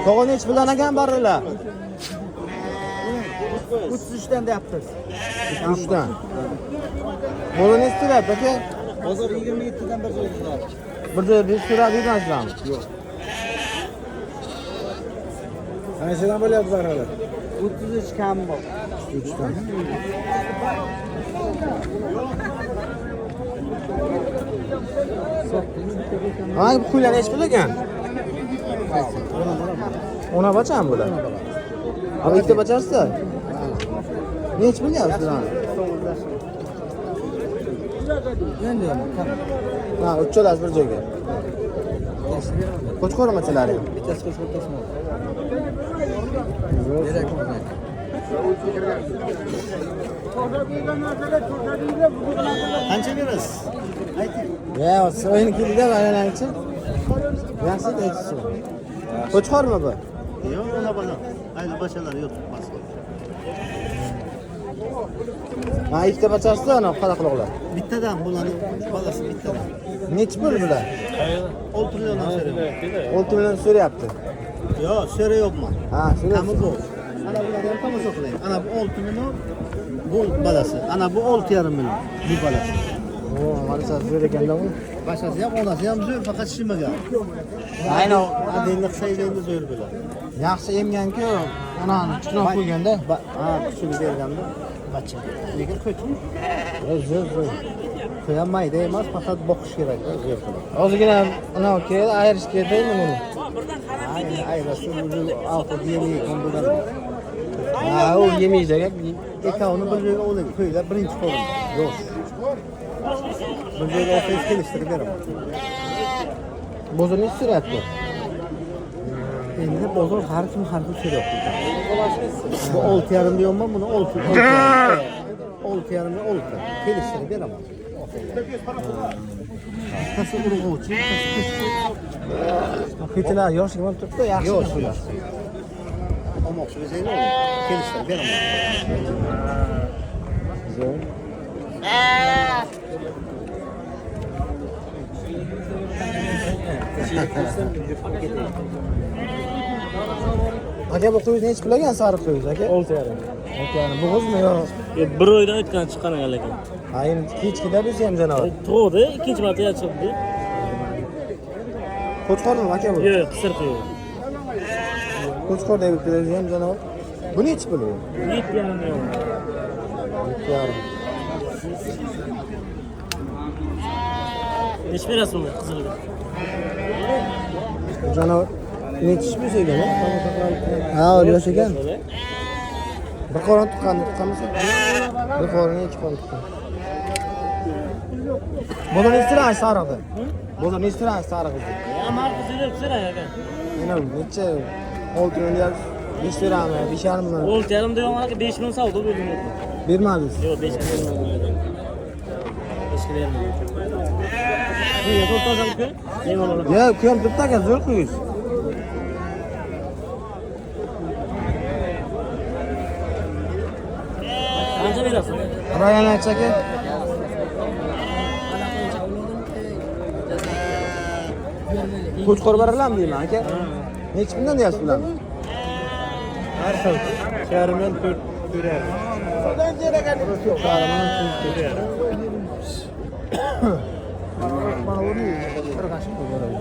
Tog'on hech bilan ekan barilar. 33'ten de yaptırız. 3dan. Buni nech so'rayapti aka? Bozor 27'den bir so'rayaptilar. Birda bir so'rab yurmaysizlarmi? Yo'q. Qanchadan bo'lyapti barilar? 33 kam bor. 3dan. Hangi bu qo'ylar hech bilagan? Ona bacham bular. Abi ikkita bacharsa? Nech bilyapsizlar? Ben diyorum. Ha, uchalasi bir joyga. Qo'chqor machalari. Bittasi ko'chib o'tasmi? Qancha berasiz? Ayting. Ya, so'yini keldi-da aylanchi. Yaxshi aytishdi. Qo'chqormi bu? Yo'q, ona bola. Ayni boshalar yo'q. Ha, ikkita bacharsa, ana qara quloqlar. Bittadan bularni bolasi bittadan. Nech pul bular? 6 milliondan so'rayapman. 6 million so'rayapti. Yo'q, so'rayapman. Ha, Tami bu. Ana bularni ham tomosha qiling. Ana bu 6 million bu bolasi. Ana bu 6,5 million bu bolasi. O, marasa zo'r ekanda bu. Bashasi ham onasi ham zo'r, faqat shimagan. Ayni Adinni qisayligini zo'r bo'ladi. yaxshi emgan-ku, onani kuchroq qo'yganda. Ha, kuchini berganda bacha. Lekin qo'ydim. Zo'r. Qo'yolmaydi emas, faqat boqish kerak, zo'r qilib. Ozgina ana keldi, ayirish kerakmi buni? Ayni ayrasi bu altı yemeği bundan. Ha, u yemaydi aka. Ekavını bir joyga olayım. Qo'ylar birinchi qo'lim. Yo'q. Bir joyga ofis kelishtirib beraman. Bozor nech so'rayapti? Endi bozor har kim har xil so'rayapti. Bu 6,5 millionmi? Buni 6. 6,5 million 6. Kelishtirib beraman. Nasıl urg'uvchi, Qiytilar yoshlik bo'lib turibdi, yaxshi. yo'q shular. Olmoqchi bo'lsangiz oling. Kelishtirib beraman. Zo'r. Aka bu qo'yni hech bilagan sariq qo'yingiz aka? 6,5. 6,5. Bo'g'izmi yo? Bir oydan o'tgan chiqqan ekan. Ha, endi kechkida bo'lsa ham janovar. Tug'di, ikkinchi marta chiqdi. Qo'chqormi aka bu? Yo'q, qisir qo'ydi. Qo'chqor deb turadi ham janovar. Bu nech pul bu? 7,5 million. 7,5. Nechi berasiz uni qizilga? Janovar nechish bo'lsa ekan? Ha, yosh ekan. Bir qo'ron tuqqanmisa? Bir qo'ron ikki qo'ron tuqqan. Buni nechtadan sariqdi? Buni nechtadan sariqdi? Markus deb so'rang aka. Mana necha 6 million 5 dirham, 5,5 million. 6,5 deyman aka, 5 million savdo bo'ldi. Bermadingiz. Yo'q, 5 million. 5 million. Nega to'xtasan ku? Nima bo'ladi? Ya, kuyam turibdi aka, zo'r qo'yingiz. Qancha berasiz? Rayan aytsa aka. Qo'chqor baralarmi deyman aka? Nechi bundan deyapsiz ularni? Har xil. Charman 4 ko'rar. Mana uni bir qashib qo'yib beradi.